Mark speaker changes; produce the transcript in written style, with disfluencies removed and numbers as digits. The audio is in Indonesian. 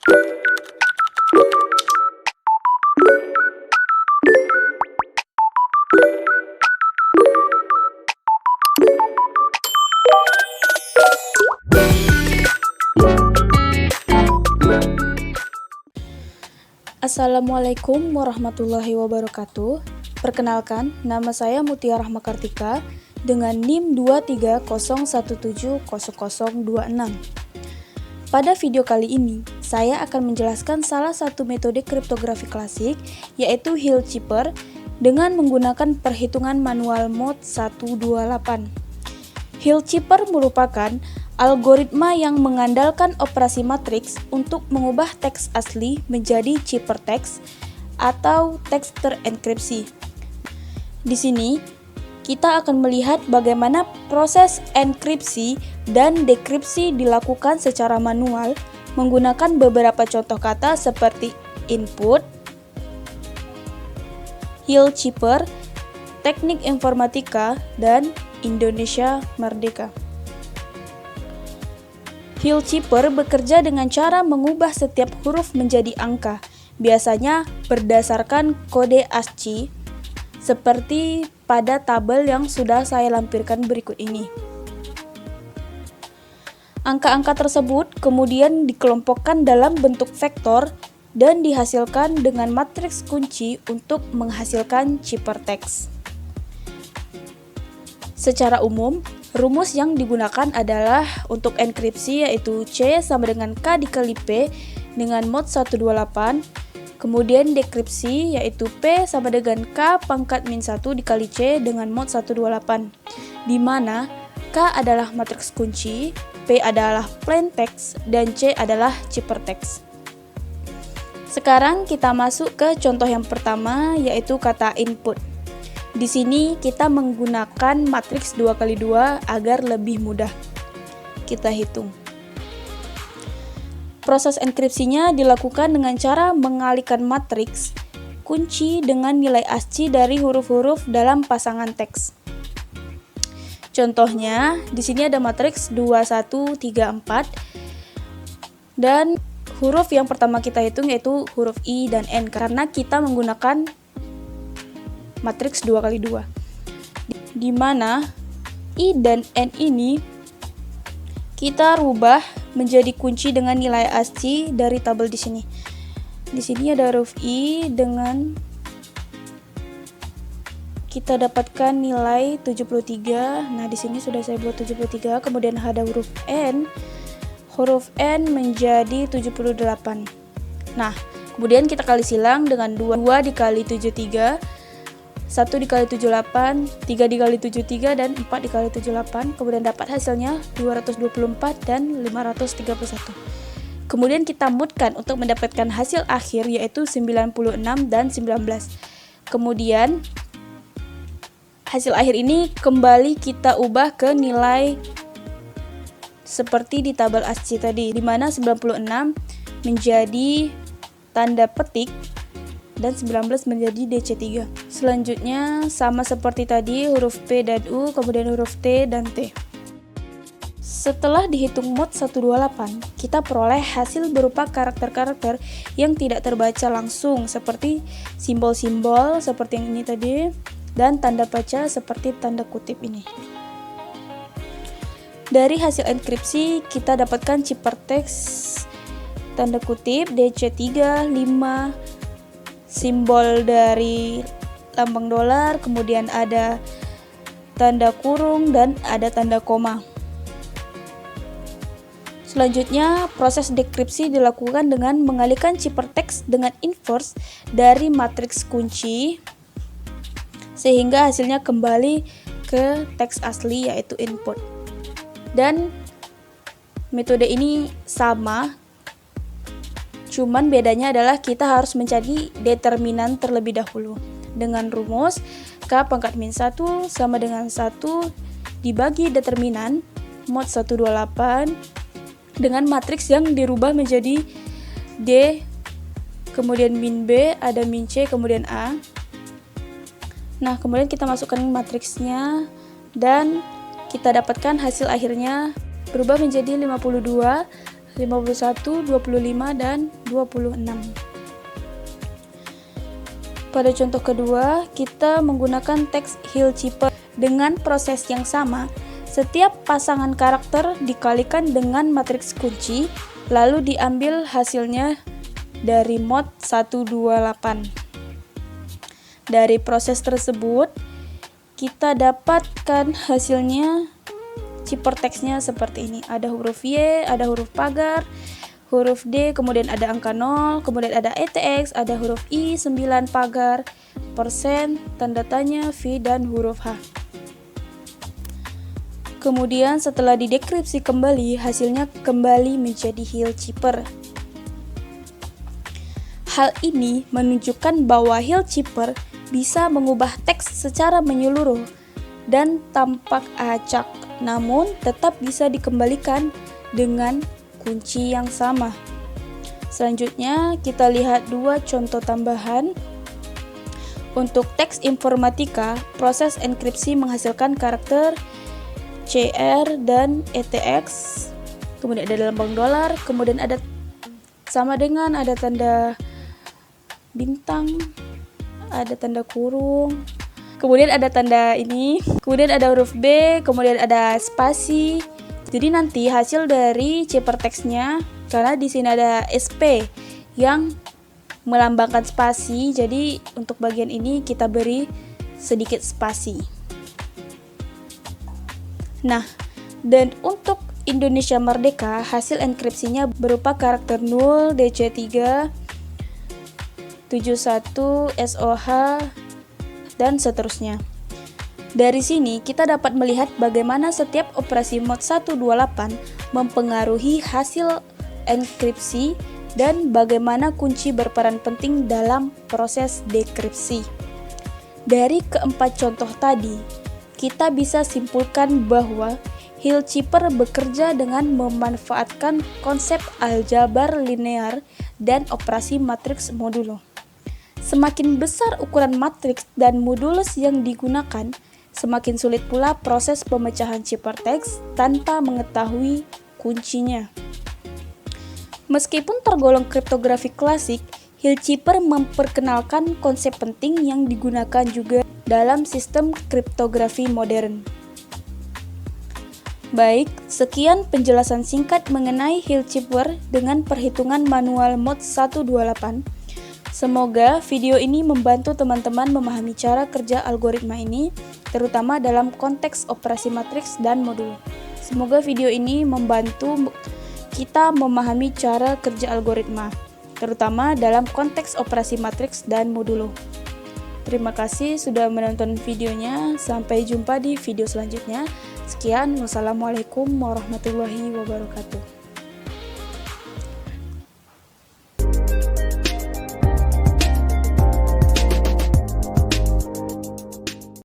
Speaker 1: Assalamualaikum warahmatullahi wabarakatuh. Perkenalkan, nama saya Mutia Rahma Kartika dengan NIM 230170026. Pada video kali ini, saya akan menjelaskan salah satu metode kriptografi klasik, yaitu Hillchipper, dengan menggunakan perhitungan manual mode 128. Hillchipper merupakan algoritma yang mengandalkan operasi matriks untuk mengubah teks asli menjadi ciphertext atau teks terenkripsi. Di sini, kita akan melihat bagaimana proses enkripsi dan dekripsi dilakukan secara manual menggunakan beberapa contoh kata seperti input, Hillchipper, teknik informatika, dan Indonesia Merdeka. Hillchipper bekerja dengan cara mengubah setiap huruf menjadi angka, biasanya berdasarkan kode ASCII, seperti pada tabel yang sudah saya lampirkan berikut ini. Angka-angka tersebut kemudian dikelompokkan dalam bentuk vektor dan dihasilkan dengan matriks kunci untuk menghasilkan ciphertext. Secara umum, rumus yang digunakan adalah untuk enkripsi yaitu C sama dengan K dikali P dengan mod 128, kemudian dekripsi yaitu P sama dengan K pangkat min 1 dikali C dengan mod 128, di mana K adalah matriks kunci, P adalah plain text, dan C adalah ciphertext. Sekarang kita masuk ke contoh yang pertama yaitu kata input. Di sini kita menggunakan matriks 2x2 agar lebih mudah. Kita hitung. Proses enkripsinya dilakukan dengan cara mengalihkan matriks kunci dengan nilai ASCII dari huruf-huruf dalam pasangan teks. Contohnya, di sini ada matriks 2134 dan huruf yang pertama kita hitung yaitu huruf I dan N karena kita menggunakan matriks 2x2, di mana I dan N ini kita rubah menjadi kunci dengan nilai ASCII dari tabel di sini. Di sini ada huruf I dengan kita dapatkan nilai 73. Nah, di sini sudah saya buat 73. Kemudian ada huruf N. Huruf N menjadi 78. Nah, kemudian kita kali silang dengan 2 dikali 73. 1 dikali 78, 3 dikali 73, dan 4 dikali 78. Kemudian dapat hasilnya 224 dan 531. Kemudian kita mutkan untuk mendapatkan hasil akhir yaitu 96 dan 19. Kemudian hasil akhir ini kembali kita ubah ke nilai seperti di tabel ASCII tadi, di mana 96 menjadi tanda petik dan 19 menjadi DC3. Selanjutnya sama seperti tadi, huruf P dan U, kemudian huruf T dan T. Setelah dihitung mod 128, kita peroleh hasil berupa karakter-karakter yang tidak terbaca langsung seperti simbol-simbol seperti yang ini tadi dan tanda baca seperti tanda kutip ini. Dari hasil enkripsi kita dapatkan ciphertext tanda kutip DC3, 5 simbol dari lambang dolar, kemudian ada tanda kurung dan ada tanda koma. Selanjutnya, proses dekripsi dilakukan dengan mengalihkan ciphertext dengan inverse dari matriks kunci sehingga hasilnya kembali ke teks asli yaitu input. Dan metode ini sama, cuman bedanya adalah kita harus mencari determinan terlebih dahulu dengan rumus K pangkat min 1 sama dengan 1 dibagi determinan mod 128 dengan matriks yang dirubah menjadi D, kemudian min B, ada min C, kemudian A. Nah, kemudian kita masukkan matriksnya dan kita dapatkan hasil akhirnya berubah menjadi 52, 51, 25, dan 26. Pada contoh kedua, kita menggunakan teks Hillkeeper dengan proses yang sama. Setiap pasangan karakter dikalikan dengan matriks kunci, lalu diambil hasilnya dari mod 128. Dari proses tersebut, kita dapatkan hasilnya ciphertextnya seperti ini. Ada huruf Y, ada huruf pagar, huruf D, kemudian ada angka 0, kemudian ada ETX, ada huruf I, 9 pagar, persen, tanda tanya, V, dan huruf H. Kemudian setelah didekripsi kembali, hasilnya kembali menjadi Hillkeeper. Hal ini menunjukkan bahwa Hillkeeper bisa mengubah teks secara menyeluruh dan tampak acak, namun tetap bisa dikembalikan dengan kunci yang sama. Selanjutnya kita lihat dua contoh tambahan. Untuk teks informatika, proses enkripsi menghasilkan karakter CR dan ETX, kemudian ada lambang dolar, kemudian ada sama dengan ada tanda bintang, ada tanda kurung, kemudian ada tanda ini, kemudian ada huruf B, kemudian ada spasi. Jadi nanti hasil dari ciphertextnya, karena di sini ada SP yang melambangkan spasi, jadi untuk bagian ini kita beri sedikit spasi. Nah, dan untuk Indonesia Merdeka, hasil enkripsinya berupa karakter 0, DC3, 71, SOH, dan seterusnya. Dari sini kita dapat melihat bagaimana setiap operasi mod 128 mempengaruhi hasil enkripsi dan bagaimana kunci berperan penting dalam proses dekripsi. Dari keempat contoh tadi, kita bisa simpulkan bahwa Hillkeeper bekerja dengan memanfaatkan konsep aljabar linear dan operasi matriks modulo. Semakin besar ukuran matriks dan modulus yang digunakan, semakin sulit pula proses pemecahan ciphertext tanpa mengetahui kuncinya. Meskipun tergolong kriptografi klasik, Hillkeeper memperkenalkan konsep penting yang digunakan juga dalam sistem kriptografi modern. Baik, sekian penjelasan singkat mengenai Hillkeeper dengan perhitungan manual mod 128. Semoga video ini membantu teman-teman memahami cara kerja algoritma ini, terutama dalam konteks operasi matriks dan modulo. Semoga video ini membantu kita memahami cara kerja algoritma, terutama dalam konteks operasi matriks dan modulo. Terima kasih sudah menonton videonya, sampai jumpa di video selanjutnya. Sekian, wassalamualaikum warahmatullahi wabarakatuh.